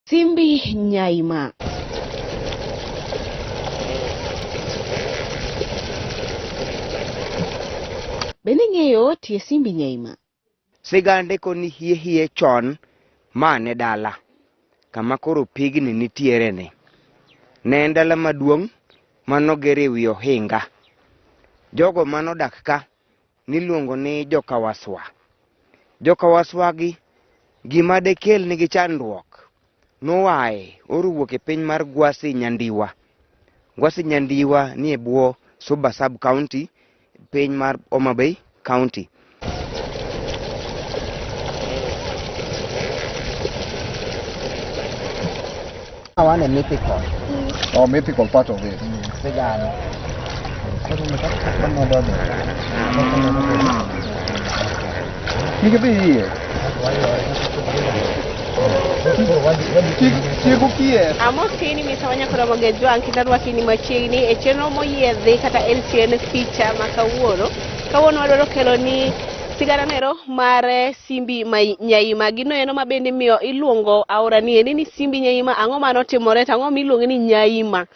Simbi Nyaima. Bende ng'eyo tie Simbi Nyaima. Sigande koni hie chon mane dala kama koro pigni nitiere ne. Ne dala maduong' manogere wi ohinga. Jogo manodak ka niluongo ni jokawaswa. Jokawaswa gi gima dekel nigi chandruok nowae oruwuok e piny mar Gwasi Nyandiwa. Gwasi Nyandiwa ni e bwo Suba Sub County, piny mar Homa Bay County. One a mythical. Or mythical part of it. Sigand. You can be here. Amos kini misawanya kura magejwa kitarwa kini machiegni e chenro moyiedhi kata LTN feature makawuono. Kawuono wadwaro kelo ni sigaranero mar Simbi Nyaima. Gino eno mabende miyo iluongo aora ni eni ni Simbi Nyaima. Ang'o mano timore, ang'o miluongo ni Nyaima.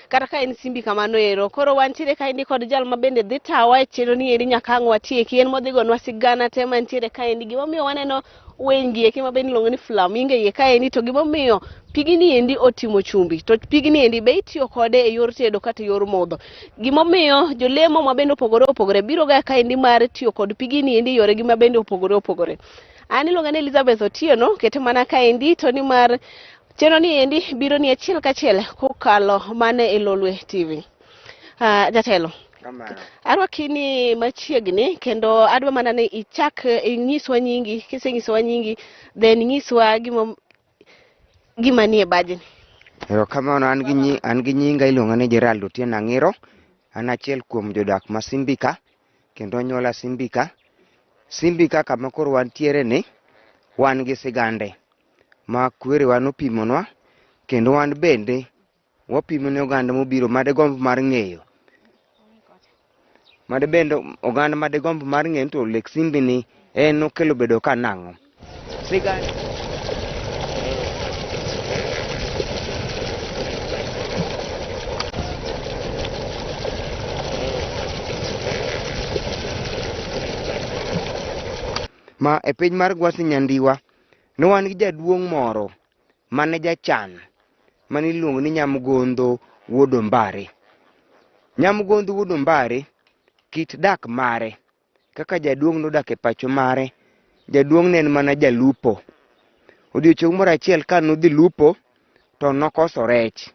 Kata ka en Simbi kamano ero. Koro wantiere kaendi kod jal mabende dhi tawa e chenro ni eri nyaka ang' watieki. En modhi gonwa sigana te mantiere kaendi. Gimomiyo waneno wengi eki mabende iluongo ni flamingo ye kaendi, to gimomiyo pigni endi otimo chumbi. To pigni endi be itiyo kode e yor tedo kata yor modho. Gimomiyo jolemo mabende opogore biro ga kaendi mar tiyo kod pigni endi yore gi mabende opogore. An iluonga ni Elizabeth Otieno, kete mana kaendi to ni mar chenro ni endi biro ni achiel kachiel kokalo mane e Lolwe Tv. Jatelo. Arwa kini machiegni kendo adwa mana ni ichak inyiswa nyingi. Kisenyisowa nyingi then inyiswa gima nie bajni. Ero kamano an gi nyinga iluonga ni Gerald Otieno Ang'iro. An achiel kuom jodak ma Simbika kendo nyola Simbika. Simbika kama koro wantiere ni wan gi sigande ma kwere wan opimonwa kendo wan bende wapimo ne oganda mobiro made gomb mar ng'eyo. Made bende oganda made gomb mar ng'eyo to lek Simbi ni en okelo bedo ka nang'o. Sigande ma e piny mar Gwasi Nyandiwa ne wan gi jaduong' moro mane jachan maniluongo ni Nyamgondo Wuod Ombare. Nyamgondo Wuod Ombare kit dak mare kaka jaduong' nodak e pacho mare, jaduong' ne en mana jalupo. Odiochieng' moro achiel ka nodhi lupo to nokoso rech.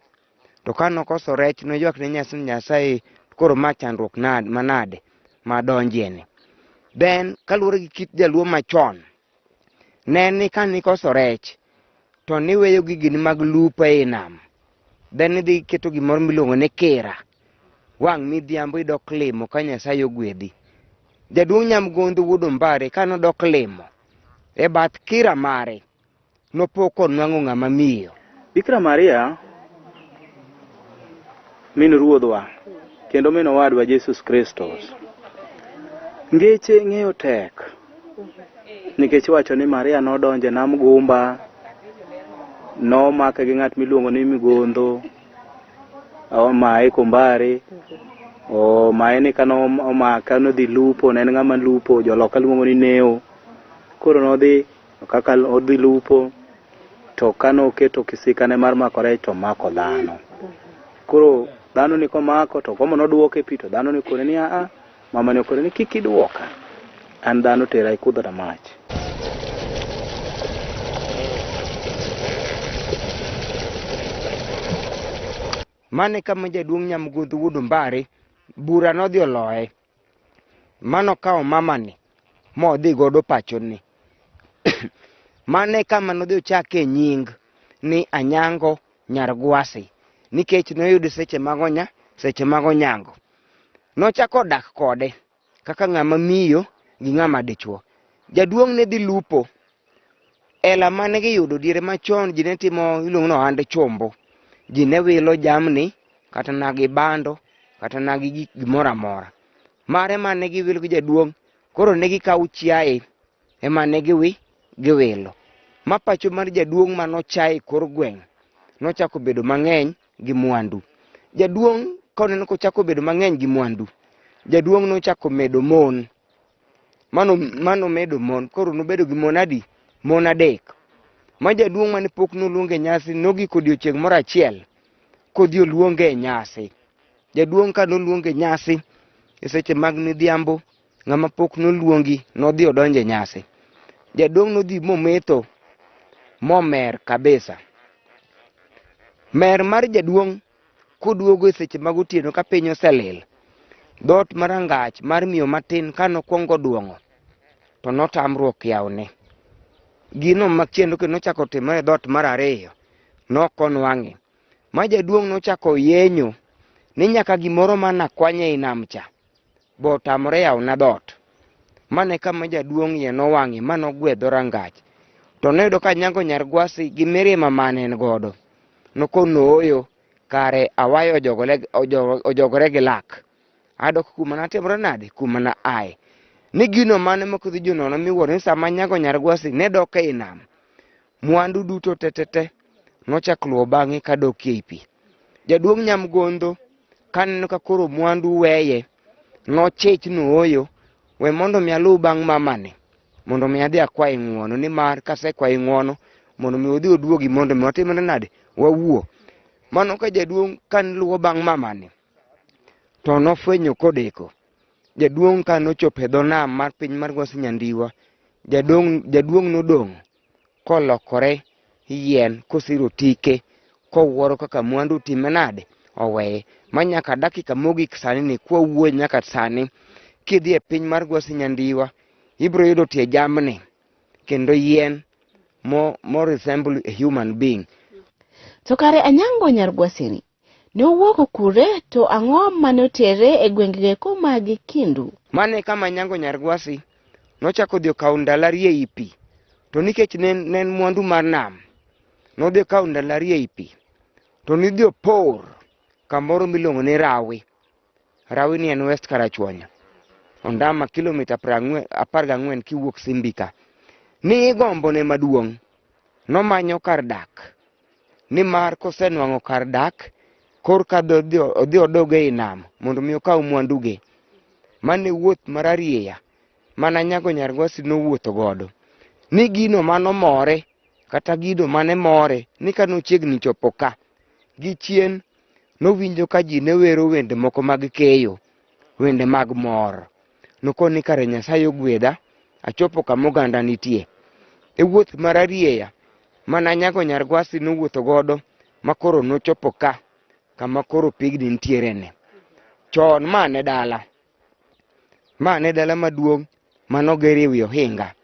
To ka nokoso rech noywak ne Nyasaye koro ma chandruok manade madonjene. Then kaluwore gi kit jaluo machon, ne ni ka nikoso rech to niweyo gigini mag lupo e nam. Then nidhi keto gimoro miluongo ni kira. Wang' midhiambo idok limo ka Nyasaye ogwedhi. Jaduong' Nyamgondo Wuod Ombare ka nodok limo e bath kira mare nopo konwang'o ng'ama miyo. Bikira Maria min ruodhwa kendo min owadwa Jesus Kristos. Ngeche ng'eyo tek nikech wacho ni Maria nodonje nam gumba, nomake gi ng'at miluongo ni Migondo, omaye kombare, omaye ni kano omaka nodhi lupo, ne en ng'ama lupo, joloka luongo ni neo. Koro nodhi kaka odhi lupo to kano keto kisikane mar mako rech to mako dhano. Koro dhano ni komako to komo noduoke pi to dhano ni kore ni mama ni kore ni kik iduoka, an dhano tera ikudhora mach. Mane kama jaduong' Nyamgondo Wuod Ombare bura nodhi oloye. Mano kawo mamani modhi godo pachoni. Mane kama nodhi ochake nying ni Anyango Nyar Gwasi nikech noyudo seche mag onyango. Nochako dak kode kaka ng'ama miyo gi ng'ama dichuo. Jaduong' ne dhi lupo. Ela mane giyudo diere machon ji ne timo iluongo ni ohand chombo. Ji ne wilo jamni kata nagi bando kata nagi gimoro amora. Mare mane giwilo gi jaduong' koro ne gikawo chiaye ema ne giwilo. ma pacho mar jaduong' manochae kor gweng' nochako bedo mang'eny gi mwandu. Jaduong' koneno kochako bedo mang'eny gi mwandu, jaduong' nochako medo mon. Mano medo mon, koro nobedo gi mon adi? Mon adek. Ma jaduong' mane pok noluonge nyasi nogik odiochieng' moro achiel kodhi oluonge nyasi. Jaduong' ka noluonge nyasi e seche mag midhiambo, ng'ama pok noluongi nodhi odonje nyasi. Jaduong' nodhi mometho momer kabisa. Mer mar jaduong' koduogo e seche mag otieno ka piny oselil, dhoot marangach mar miyo matin kanokwongo duong'o to notamruok yawne. Gino machielo kendo nochako timore dhoot mar ariyo, nokonwang'e. Ma jaduong' nochako yenyo ni nyaka gimoro manakwanye i nam cha bo tamore yawna dhoot. Mane kama jaduong' ye nowang'e manogwedho rangach. To noyudo ka nyango Nyargwasi gi mirima mane en godo nokonoyo kare awayo ojogore gi lak. Adok kuma natimore nade? Kuma na aye. Ni gino mane mokdhi jonono miwuoro ni sama nyango Nyargwasi ne dok ei nam, mwandu duto tetete nochak luwo bang'e kadok ei pi. Jaduong' Nyamgondo kaneno ka koro mwandu weye, nochich nooyo, we mondo mi aluw bang' mamane, mondo mi adhi akwaye ng'uono, ni mar kasekwaye ng'uono mondo mi odhi oduogi mondo mi watimre nade? Wawuo. Mano ka jaduong' kan luwo bang' mamane to nofwenyo kodeko. Jaduong' ka nochopo e dho nam mar piny mar Gwasi Nyandiwa, jaduong' nodong' kolokore yien kosiro tike kowuoro kaka mwandu time nade? Oweye. Ma nyaka dakika mogik sani ni kwawuoyo nyaka sani kidhi e piny mar Gwasi Nyandiwa ibro yudo tie jamni kendo yien mo resemble a human being. To kare Anyango Nyargwasi ni ne owuok kure, to ang'o mane otere e gweng'ge komagi Kindu? Mane kama Anyango Nyargwasi nochako dhi okawo ndalari ei pi, to nikech ne en mwandu mar nam, nodhi okawo ndalari ei pi to nidhi opor kamoro miluongo ni Rawi. Rawi ni en west Karachuonyo, ondama kilomita 14 kiwuok Simbi ka. Ni gombone maduong' nomanyo kar dak, ni mar kosenwang'o kar dak kor ka odhi odog ei nam mondo mi okaw mwanduge. Mane wuoth mararieya mana Anyango Nyargwasi nowuotho godo. Ni gino manomore kata gido mane more ni kanochiegni chopo ka gi chien, nowinjo ka ji ne wero wende moko mag keyo, wende mag mor. Nokoni kare Nyasaye ogwedha, achopo kama oganda nitie. E wuoth mararieya mana Anyango Nyargwasi nowuotho godo makoro nochopo ka kama koro pigni nitiere ne. Chon mane dala maduong' manogere wi ohinga,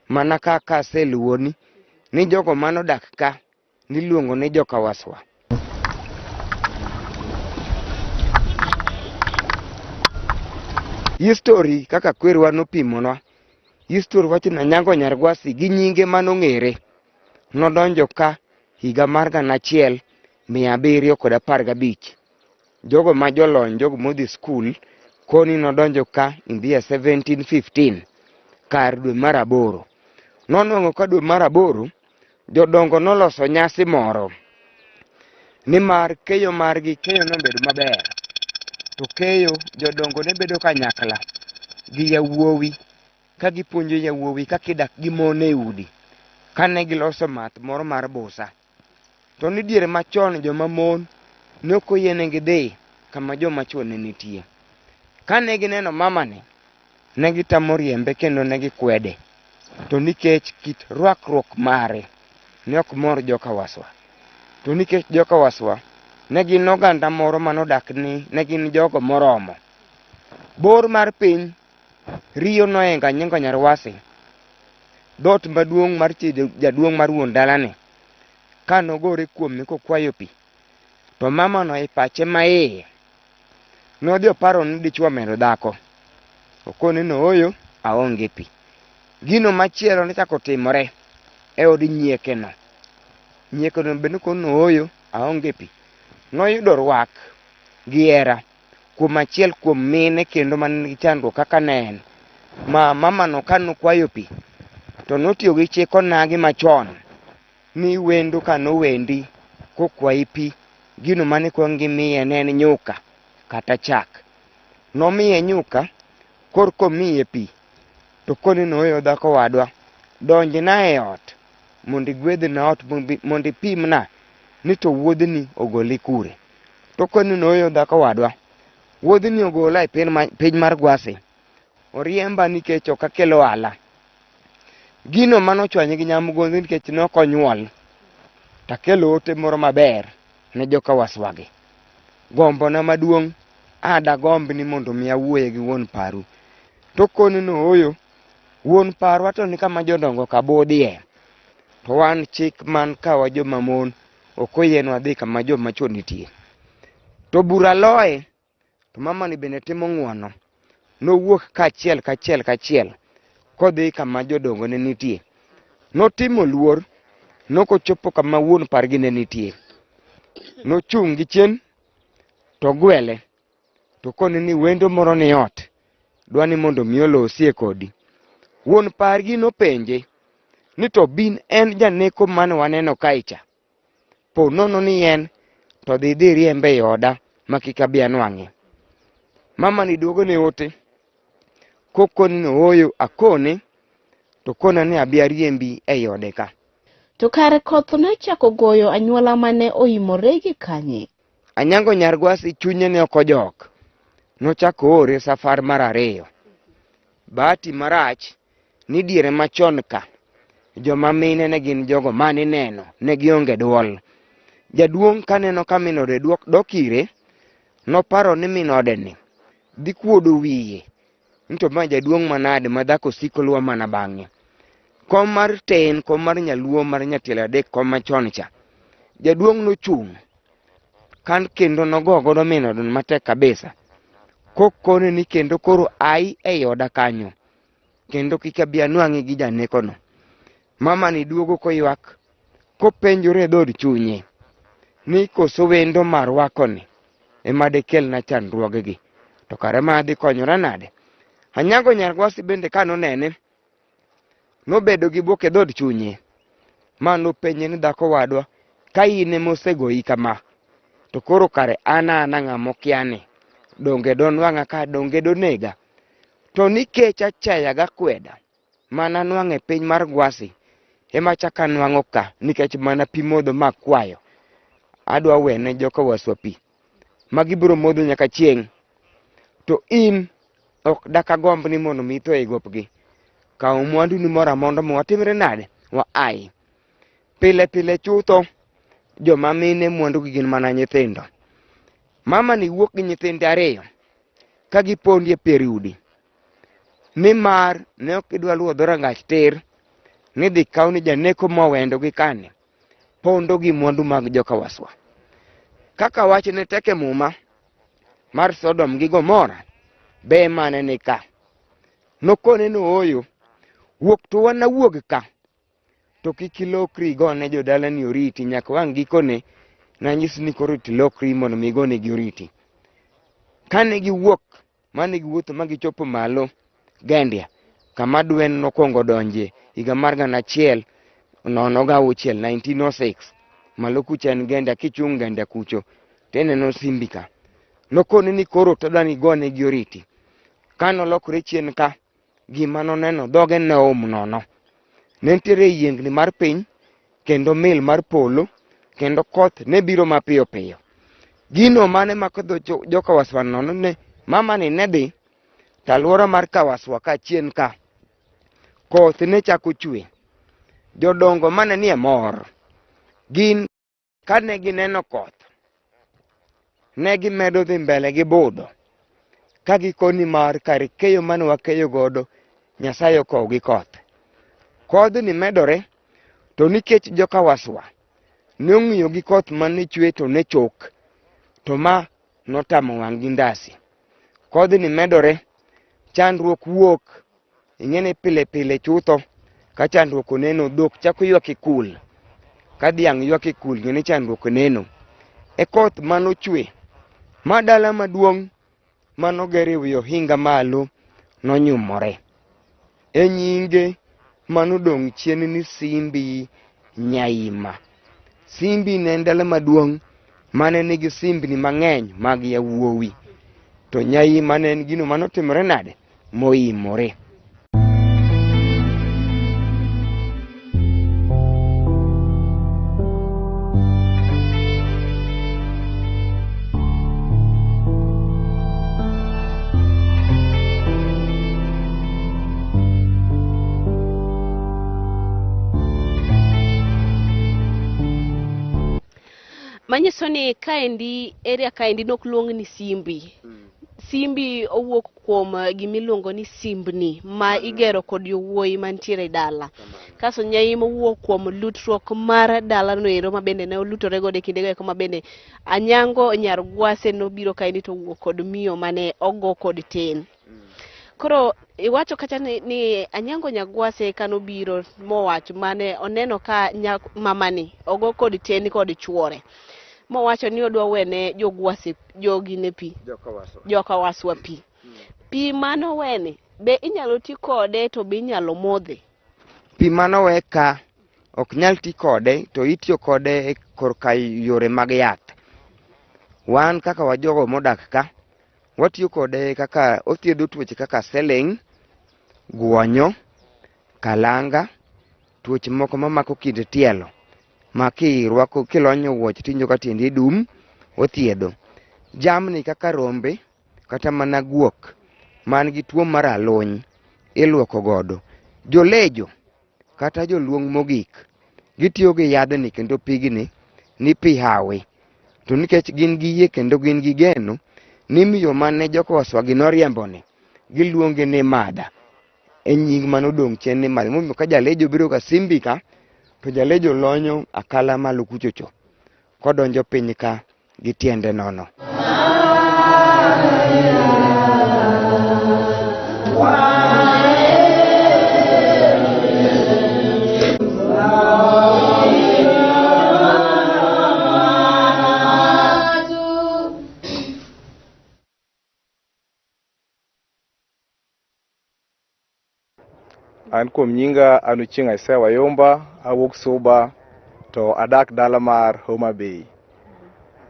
mana kaka aseluoni ni jogo manodak ka niluongo ni joka Waswa. History kaka kwerwa nopimonwa, history wacho ni Anyango Nyargwasi gi nyinge manong'ere nodonjo ka higa mar 1715. Jogo ma jolony, jogo modhi skul koni nodonjo ka in the year 1715 kar dwe mar 8. Nonwang'o ka dwe mar 8 jodongo noloso nyasi moro, ni mar keyo margi nobedo maber. To keyo jodongo ne bedo kanyakla gi yawuowi, ka gipuonjo yawuowi kaka idak gi mon e udi kane giloso math moro mar busa. To ni diere machon joma mon ne ok oyienegi dhi kama joma chwo ne nitie. Kane gineno mamane, ne gitamo riembe kendo ne gikwede. To nikech kit rwakruok mare ne ok mor joka Waswa. To nikech joka Waswa ne gin oganda moro manodak ni ne gin jogo moromo. Bor mar piny riyo noenga Anyango Nyargwasi, dhoot maduong' mar jaduong' mar wuon dalane kanogore kuome kokwayo pi. To mamano e pache maiye nodhi oparo ni dichwo omero dhako, okone nooyo aonge pi. Gino machielo nochako timore e od nyiekeno. Nyiekeno bende konooyo aonge pi, noyudo rwak gi hera kuom achiel kuom mine kendo man gi chandruok kaka ne en. Ma mamano kanokwayo pi to notiyo gi chik onagi machon ni wendo ka nowendi kokwayi pi gino mane kuong gimiye ne en nyuka kata chak. Nomiye nyuka korko miye pi to koni noyo dhako wadwa donjna e ot mondo igwedhna ot mondo ipimna ni to wuodhni ogoli kure. To koni noyo dhako wadwa wuodhni ogola e piny mar Gwasi, oriemba nikech ok akelo ala. Gino manochwanye gi nyamgodho nikech nokonyuol takelo ote moro maber ne joka waswagi. Gombona maduong' adagomb ni mondo mi awuoye gi wuon paru. To koni nooyo wuon parwa to ni kama jodongo kabudhie, to wan chik man kawa joma mon ok oyienwa dhi kama joma chwo nitie. To bura loye to mamani bende timo ng'uono, nowuok kachiel kodhi kama jodongo ne nitie. Notimo luor nokochopo kama wuon pargi ne nitie. Nochung' gi chien to gwele to koni ni wendo moro ni ot dwani mondo mi olosie kodi. Wuon pargi nopenje ni to bin en janeko mane waneno kaicha, po nono ni en to dhi riembe e oda makika bi anwang'e. Mamani duogo ne ote kokoni nooyo akone to kona ni abi riembi e ode ka. To kare koth nochako goyo anyuola mane oimore gi kanye. Anyango nyar Gwasi chunye ne ok ojok, nochako ore safar mar ariyo. Bahati marach ni diere machon ka joma mine ne gin jogo mane neno ne gionge duol. Jaduong' kaneno ka minode dok ire noparo ni minode ni dhi kuodo wiye, nito ma jaduong' manade ma dhako siko luwa mana bang'e. Kom mar ten, kom mar nyaluo mar nyatiel adek, kom machon cha, jaduong' nochung' kan kendo nogogodo minode matek kabisa, kokone ni kendo koro ai e oda kanyo kendo kika bi anwang'i gi janekono. Mamani duogo koywak kopenjore e dhod chunye ni koso wendo marwakoni ema dekelna chandruogegi, to kare ma adhi konyora nade. Anyango nyar Gwasi bende kanonene nobedo gi buok e dhod chunye, ma nopenje ni dhako wadwa, ka in ema osegoyi kama to koro kare ana ng'ama okiani, donge donwang'a ka, donge donega. To nikech achaya gakweda mana nwang'e e piny mar Gwasi ema chaka nwang'o ka nikech mana pi modho makwayo, adwa wene joka waswa pi magibiro modho nyaka chieng'. To in ok dakagomb ni mondo mi itho e gopgi. Kaw mwandu ni mora mondo watimre nade, wa ai. Pile chutho joma mine mwandu gi gin mana nyithindo. Mama ni wuok gi nyithinde ariyo ka gipondi e pier udi, nimar ne ok idwa luwo dhorangach tir ni dhi kaw ni janeko mowendo gi kane pondo gi mwandu mag joka waswa. Kaka wach ne teke muma mar Sodom gi Gomora be mane ni ka. Nokone nooyo wuok to wanawuog ka to kik ilokri gone jodalani oriti nyaka wang' gikone nanyisi ni koro tilokri mondo mi gone gi oriti. Kane giwuok mane giwuotho ma gichopo malo Gendia kama Dwen nokongo donje higa mar 1906 1906 malo kucha en Gendia, kichung' Gendia kucho tineno Simbi ka. Nokone ni koro todwani gone gi oriti. Kanolokre chien ka gima noneno dhoge ne nono. Ne nitiere yiengni mar piny kendo mil mar polo kendo koth ne biro mapiyo piyo. Gino mane mako joka waswa nono ne mamani ne dhi taluora mar Kawaswa ka chien ka koth ne chako chwe. Jodongo mane nie mor gin kane gineno koth ne gimedo dhi mbele gi budho ka gikoni mar kar keyo mane wakeyo godo Nyasaye okow gi koth. Kodhni medore to nikech joka waswa ne ong'iyo gi koth mane chwe to ne chok, to ma notamo wang' gi ndasi. Kodhni medore, chandruok wuok, ing'ene pile chutho ka chandruok oneno, dhok chako ywak e kul, ka dhiang' ywak e kul ng'ene chandruok oneno. E koth manochwe ma dala maduong' manoger e wi ohinga malo nonyumore. E nyinge manodong' chien ni Simbi Nyaima. Simbi ne en dala maduong' mane nigi simbni mang'eny mag yawuowi. To Nyaima ne en gino manotimore nade? Moimore. Manyiso ni kaendi area kaendi nok luong ni Simbi. Simbi owuok kuom gimiluongo ni simbni ma igero kod yowuoyi mantiere dala. Kaso Nyaima owuok kuom lutruok mar dala no ero mabende ne olutore godo e kindego eko mabende Anyango nyar Gwase nobiro kaendi to owuok kod miyo mane ogo kod ten. Koro iwacho kacha ni Anyango Nyagwase kanobiro mowacho mane oneno ka mamani ogo kod ten kod chuore. Mowacho ni odwa wene jogwase jogine pi. Joka waswa pi. Pi mano wene be inyalo ti kode to be inyalo modhe. Pi mano weka ok nyal ti kode to itiyo kode korka yore mag yath. Wan kaka wajogo modak ka watiyo kode kaka othiedho tuoche kaka seleng, guonyo, kalanga, tuoche moko mamako kind tielo. Ma kirwako kilonyo wuoch tinjo ka tiendi dum othiedho. Jamni kaka rombe kata mana guok man gi tuo mar aluny iluoko godo. Jolejo kata joluong mogik gitiyo gi yadhni kendo pigni ni pi hawi. To nikech gin gi yie kendo gin gi geno ni miyo mane jokoswagi noriemboni giluonge ni Mada. E nying manodong' chien ni Mada. Momiyo ka jalejo biro ka Simbi ka to jalejo lonyo akala malo kuchocho kodonjo piny ka gi tiende nono. An kuom nyinga an Ochieng' Isaiah Wayomba, awuok Suba to adak dala mar Homa Bay.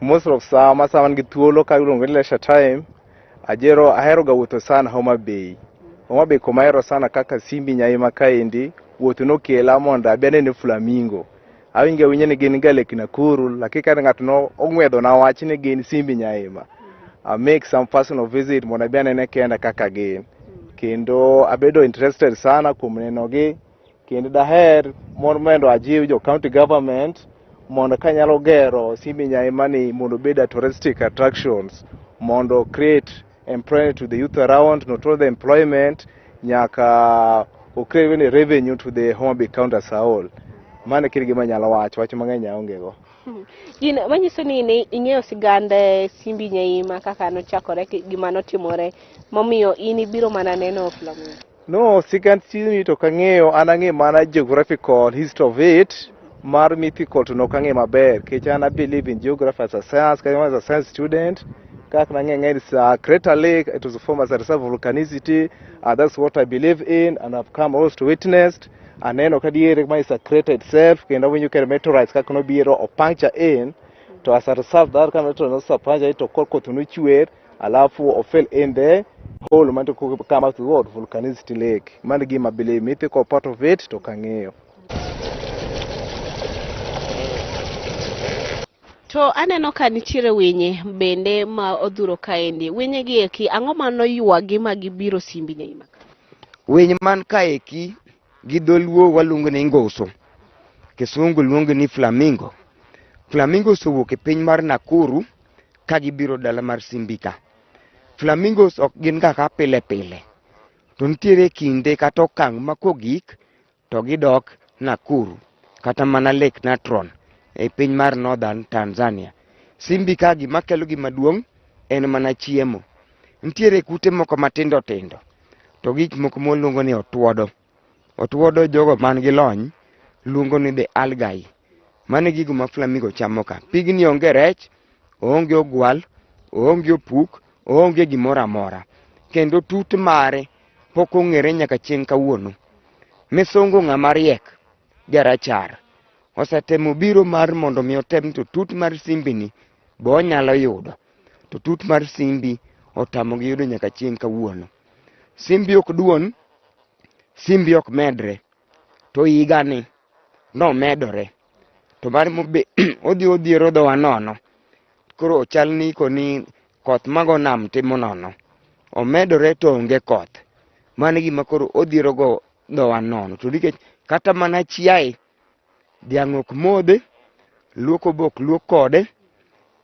Most of sama gi thuolo ka iluongo ni leisure time, ahero ga wuotho sana Homa Bay. Homa Bay kuma ahero sana kaka Simbi Nyaima kaendi, wuotho nokela mondo abi anene flamingo. Awinjo ni gin ga Lake Nakuru, lakini ka ng'ato no ong'wedho na wach ni gin Simbi Nyaima. I make some personal visit mondo abi anene kenda kaka gin. Kendo abedo interested sana kuom nenogi, kendo daher mondo ajiw jo county government mondo kanyalo gero Simbi Nyaima ni mondo bed a touristic attractions, mondo create employment to the youth around, not only the employment, nyaka create revenue to the Homa Bay county as a whole. Mane kiri gima nyalo wach mang'eny aonge go. Gina manyiso ni ing'eyo sigand Simbi Nyaima kaka nochakore gima notimore momiyo in ibiro mana neno flamingo. No, sigand Simbi to kang'eyo, an ang'e mana geographical history of it, mar mythical to no kang'e maber. Kech an I believe in geography as a science, as a science student. Kaka nang'e it's a crater lake, it was formed as a reserve volcanicity, that's what I believe in, and I've come also to witness. Aneno kadiere ma is a crater itself, kendo when you can meteorites kaka no biro or puncture in, to as a reserve that kind of no puncture to kolko to no chwer, alafu or fell in there, whole man to come out to the world volcanicity lake. Man give my believe mythical part of it to kang'eyo. To aneno ka nitiere winye bende ma odhuro kaendi. Winye gi eki ang'o mano ywagi ma gibiro Simbi Nyaima? Winy man kaeki gi dholuo waluongo ni ngoso. Kisungu luongo ni flamingo. Flamingos owuok e piny mar Nakuru ka gibiro dala mar Simbi ka. Flamingos ok gin kaka pile pile. To nitiere kinde kata okang' ma kogik to gidok Nakuru kata mana Lake Natron e piny mar Northern Tanzania. Simbi ka gima kelo gi maduong' en mana chiemo. Nitiere kute moko matindo tindo. To gik moko moluongo ni otuodo. Otuodo jogo man gi lony luongo ni the algae. Mane gigo ma flamingo chamo ka. Pigni onge rech, onge ogwal, onge opuk, onge gimoro amora. Kendo tut mare pok ong'ere nyaka chieng' kawuono. Misongo ng'ama riek jarachar osetemo biro mar mondo mi otem to tut mar Simbi ni bo onyalo yudo. To tut mar Simbi otamogi yudo nyaka chieng' kawuono. Simbi ok duon, Simbi ok medre, to higa ni no medore. To mar odhiero dhowa nono. Koro chal ni koni koth mago nam timo nono. Omedore to onge koth. Mano gima koro odhiero go dhowa nono. To nikech kata mana chiaye dhiang' ok modhe, luoko bok luok kode,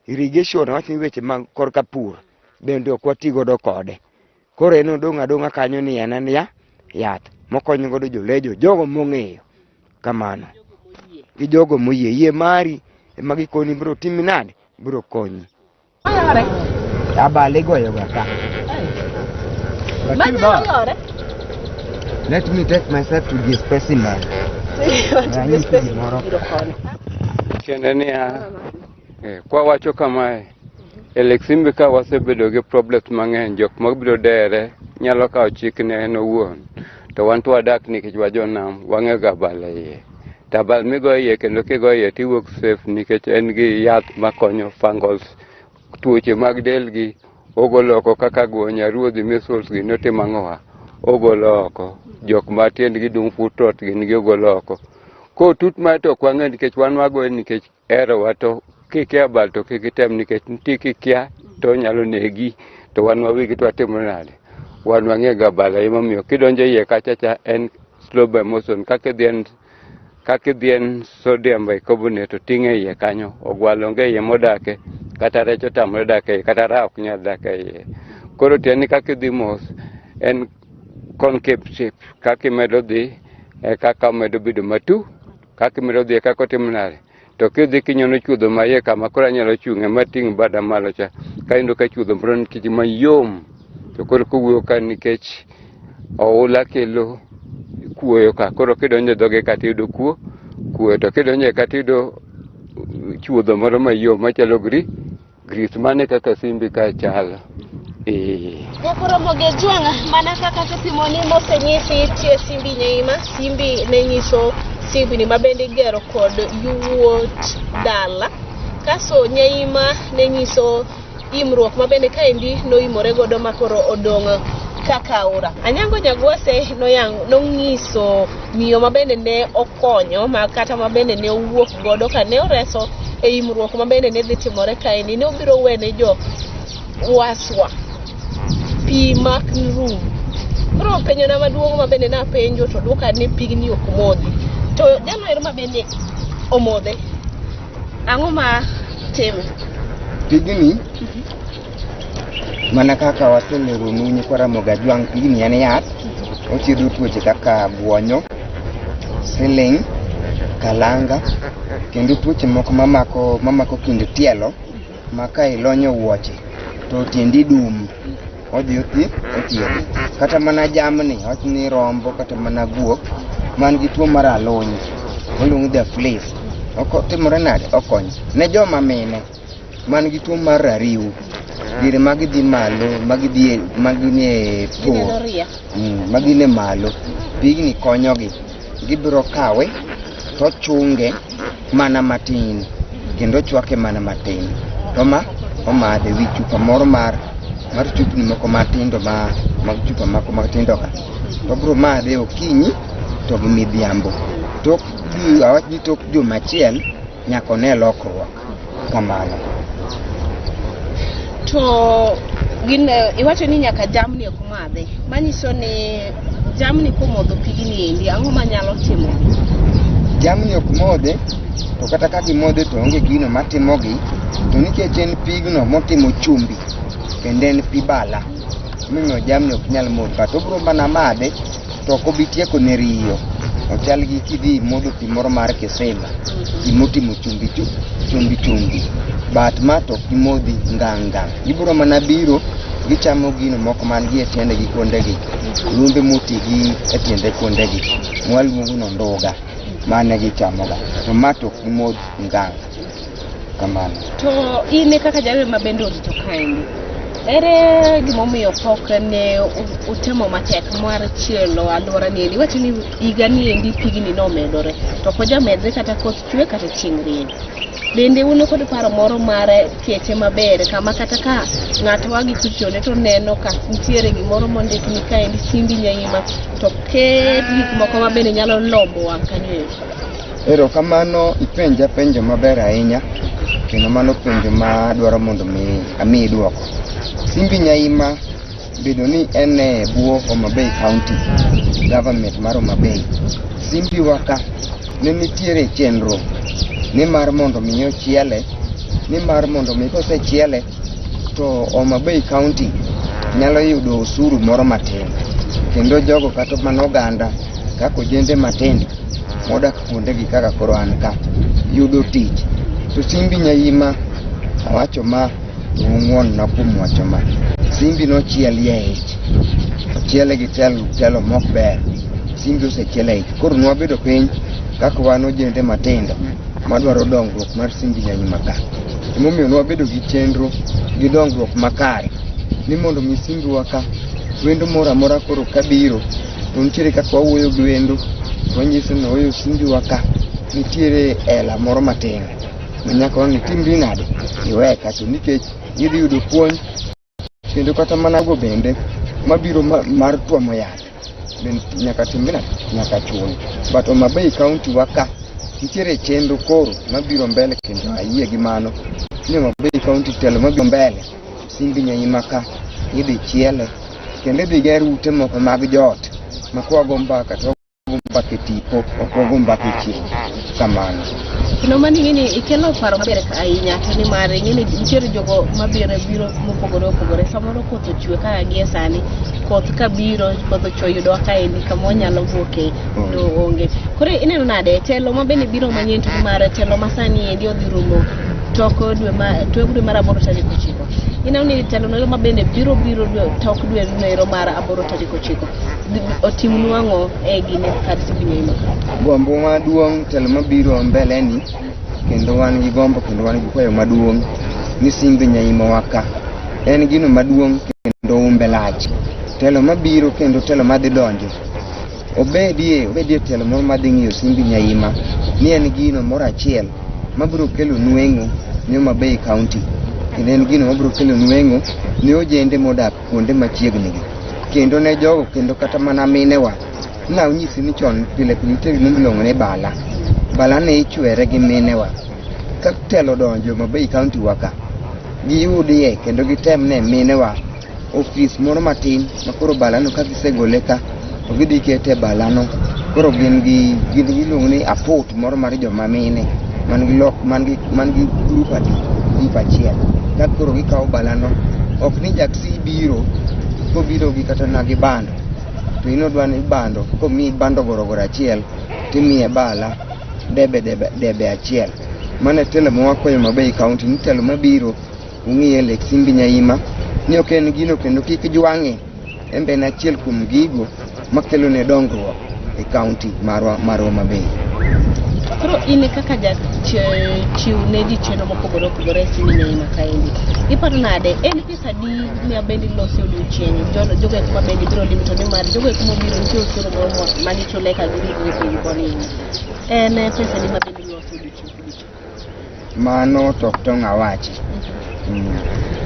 irrigation wachni weche mag korka pur bende ok wati godo kode. Koro en odong' adong'a kanyo ni en yath mokonyo godo jolejo, jogo mong'eyo kamano. Gi jogo moyie, yie mari ema gikoni biro timi nade, biro konyi. Abale goyo ga ka. Let me take myself to the specimen. Kende niya, kwa wacho kamae, Simbi ka wasebedo gi problems mang'eny, jok mabiro dere nyalo kawo chik ne en owuon. To wan to wadak nikech wajonam, wang'e ga bale iye. To abal migo iye kendo kigo iye tiwuok safe nikech en gi yath makonyo fungals, tuoche mag del gi, ogolo oko kaka guonya, ruodhi, measles gi notimo ang'owa, ogolo oko. Jok ma tiendgi dung' foot rot gin gi ogolo oko. Ko tut ma to kwang'e nikech wan wagoe nikech erowa, to kikia bal to kikitem nikech nitie kikia to nyalo negi, to wan wawigi to watimo nade. Wan wang'e ga bala emomiyo kidonjo iye kachacha en slow by motion, kaka dhien sodium bicarbonate to ting'e iye kanyo, ogwal onge iye modake, kata rech otamore dake iye, kata ra ok nyal dake iye. Koro tieni kaka idhi mos en concave shape, kaka imedo dhi kaka omedo bedo matu, kaka imedo dhi kaka otimo nade. To kidhi kinyono chuodho ma iye kama koro anyalo chung'e mating' bada malo cha, kaindo ka chuodho moro nikech mayom. To koro kowuoyo ka nikech oula kelo kuoyo ka, koro kidonjo dhoge kata yudo kuoyo, to kidonjo kata yudo chuodho moro mayom machalo gris, mane kaka Simbi ka chalo. Koro moge juanga mana kaka sesimoni mosenyisi tie Simbi Nyaima. Simbi ne nyiso Simbi ni mabende gero kod yuot dala. Kaso Nyaima ne nyiso imruok mabende kaendi noimore godo makoro odong' kaka aora. Anyango Nyagwase nong'iso miyo mabende ne okonyo kata mabende ne owuok godo ka ne oreso e imruok mabende ne dhi timore kaendi. Ne obiro wene jo waswa pi mak rum. Koro penjona maduong' mabende napenjo to duoka ni pigni ok modhi. To jalo mabende omodhe, ang'o ma timo? Pigni mana kaka waselero nunyi kwa Ramogi Juang, pigni en yath, ochiedho tuoche kaka guonyo, siling, kalanga, kendo tuoche moko mamako kind tielo, maka ilonyo wuoche to tiendi dum, odhi othiedhi. Kata mana jamni, wachni rombo kata mana guok man gi tuo mar alony, oluongo the fleas, timore nade, okonyo ne joma mine man gi tuo mar rariw, dire magidhi malo, magine pur, magine malo, pigni konyogi. Gibiro kawe to chunge mana matin kendo chwake mana matin, to omadhe wi chupa moro mar chupni moko matindo mag chupa moko matindo ka, to biro madhe okinyi to gi midhiambo. Tok awachni tok juma achiel nyaka ne lokruok kamano. To iwacho ni nyaka jamni ok madhe, manyiso ni jamni komodho pigni endi, ang'o manyalo timo? Jamni ok modhe, to kata ka gimodhe to onge gino matimogi, to nikech en pigno motimo chumbi kendo en pi bala, miyo jamni ok nyal modho, kata obiro mana madhe to ok obi tieko ne riyo. Ochal gi kidhi modho pi moro mar kisima, pi motimo chumbi, bat ma to kimodhi ngang'. Gibiro mana biro gichamo gino moko man gi e tiende gi kuondegi, lumbe moti gi e tiende kuondegi, mwaluongo no nduga, mane gichamoga, to ma to kimodhi ngang' kamano. To in kaka jalno mabende orito kaendi, ere gimomiyo pok ne utemo matek mar chielo alwora ni endi wacho ni higa ni endi pigni nomedore to ko jamedre kata koth chwe kata chieng' rieny bende uno kod paro moro mar kete maber kama kata ka ng'ato wagi kuchone to neno ka nitiere gimoro mondik ni ka endi Simbi Nyaima to ket gik moko ma bende nyalo lombo wang' kanyo. Erokamano, ipenja penjo maber ahinya kendo mano penjo ma dwaro mondo ami duoko. Simbi Nyaima bedo ni en e bwo Homa Bay County government mar Homa Bay. Simbi waka ne nitiere chenro ni mar mondo mi ochiele, ni mar mondo mi kosechiele to Homa Bay County nyalo yudo osuru moro matin, kendo jogo kata mana oganda kaka ojende matindo modak kuondegi kaka koro an ka yudo tich. To Simbi Nyaima awacho ma ung'uon na kuom wacho ma Simbi nochielie ich, ochiele gi telo mok ber. Simbi osechiele ich, koro nwabedo piny kaka wan ojende matindo madwaro dongruok mar Simbi Nyaima ka. Emomiyo nwabedo gi chenro gi dongruok makare ni mondo mi Simbi waka wendo moro amora koro kabiro to nitiere kaka wawuoyo gi wendo wanyiso ni oyo Simbi waka nitiere ela moro matin manyaka wang' itimri nade iwe kacho nikech idhi yudo puonj kendo kata mana go bende mabiro mar tuomo yath nyaka timri nade nyaka chul. But Homa Bay County waka nitiere chenro koro mabiro mbele kendo ayie gi mano ni Homa Bay County telo mabiro mbele Simbi Nyaima ka idhi chiele kendo idhi ger ute moko mag joot makwago mbaka to mbaka tipo okwago mbaka chieng' kamano. Kino mani ngini ikelo paro maber ahinya to ni mare ngini nitiere jogo biro mopogore samoro koth ochwe ka gie sani koth kabiro koth ochwe yudo ka endi kama nyalo wuoke no onge. Koro ineno nade telo mabende biro manyien to mare telo masani endi odhi rumo toko dwe mar 8 tarik 9. Ineno ni telo no mabende biro tok dwe no mar 8 tarik 9 otimnu ang'o e gine kar Simbi Nyaima. Gombo maduong' telo mabiro mbele ni kendo wan gi gombo kendo wan gi kwayo maduong' ni Simbi Nyaima waka en gino maduong' kendo umbe lach. Telo mabiro kendo telo madhi donjo obedie telo moro madhi ng'iyo Simbi Nyaima ni en gino moro achiel mabiro kelo nweng'o ni Homa Bay County, kendo en gino mabiro kelo nweng'o ni ojende modak kuonde machiegni gi kendo ne jogo kendo kata mana minewa. Na unyisi ni chon pile nitiere gino miluongo ni bala ne ichwere gi minewa. Ka telo donjo Homa Bay County waka giyudie kendo gitem ne minewa ofis moro matin makoro balano ka gisegole ka to gidhi kete balano koro gin giluongo ni aport moro mar joma mine man gi group achiel ka koro gikawo balano. Ok ni jaksi biro kobiro gi kata na gi bando to inodwa ni bando komi bando gorogoro achiel timiye bala debe achiel. Mane telo mwakwayo Homa Bay County ni telo mabiro ung'iye lek Simbi Nyaima ni ok en gino kendo kik jwang'e embe na achiel kuom gigo makelo ne dongruok e county mar Homa Bay. Koro ine kaka chiw ne ji chenro mopogore Simbi Nyaima kaendi iparo nade en pesa di mi abendi losi odiochieng' jogo eko mabendi biro limo to ni mar jogo eko mobiro nitie osuru moro manichule ka giri piny koni en pesa di mabendi losi odiochieng'. Mano tok tong' awachi.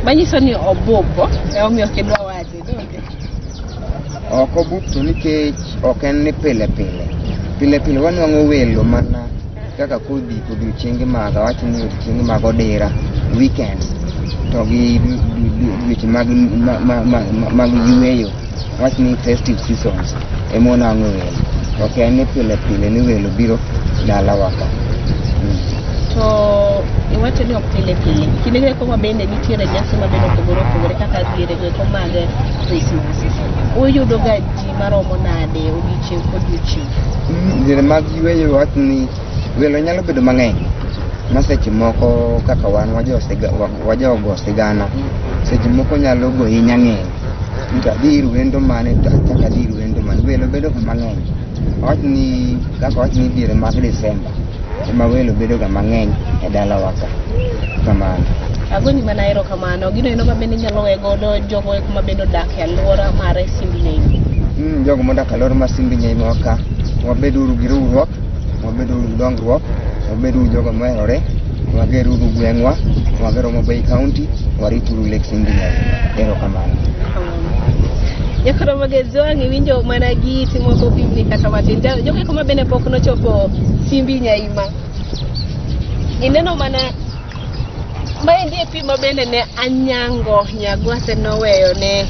Manyiso ni obupo omiyo kidwa wache donge ok obup to nikech ok en ni pile wanwang'o welo mana kaka kodhi odiochienge mag awacho ni odiochienge mag odira weekends to gi dweche mag yueyo awacho ni festive seasons emonwang'o welo. Ok en ni pile ni welo biro dala waka. To iwacho ni ok pile kinde ko mabende nitiere nyasi mabende opogore kaka diere go mag Christmas uyudo ga ji maromo nade odiochieng' kodiochieng'. Diere mag yueyo wacho ni welo nyalo bedo mang'eny maseche moko kaka wan wajogo sigana seche moko nyalo go hinya ng'eny nita dir wendo mane kaka dir wendo mane welo bedo mang'eny. Wacho ni kaka wacho ni diere mag Desemba ema welo bedo ga mang'eny e dala waka kamano. Agoni mana erokamano. Gino eno mabende nyalo wegodo jogo eko mabende odak e alwora mar Simbi Nyaima. Jogo modak e alwora mar Simbi Nyaima ka wabedo uru gi riwruok, wabedo uru gi dongruok, wabedo uru jogo moherore, wager uru gweng'wa, wagero Homabay County, warit uru Lake Simbi Nyaima. Erokamano. Yakora magezwangi winjo mana gi timo ko pimni kata matin. Jogo eko mabende pok nochopo Simbi Nyaima. Ineno mana maendi e pi mabende ne Anyango Nyagwase noweyo ne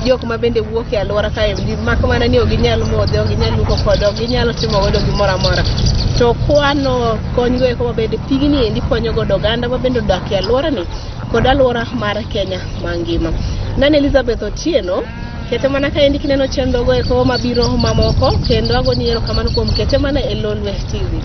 jok mabende wuok e alwora kae mak mana ni ok ginyal modho, ok ginyal luoko kode, ok ginyal timo godo gimoro amora. To kwano konygo eko mabende pigni endi konyo godo oganda mabende odak e alwora ni kod alwora mar Kenya mangima. Nan Elizabeth Otieno kete mana ka endi kineno chenro go eko mabiro mamoko kendo agoni erokamano kuom kete mana e Lolwe TV.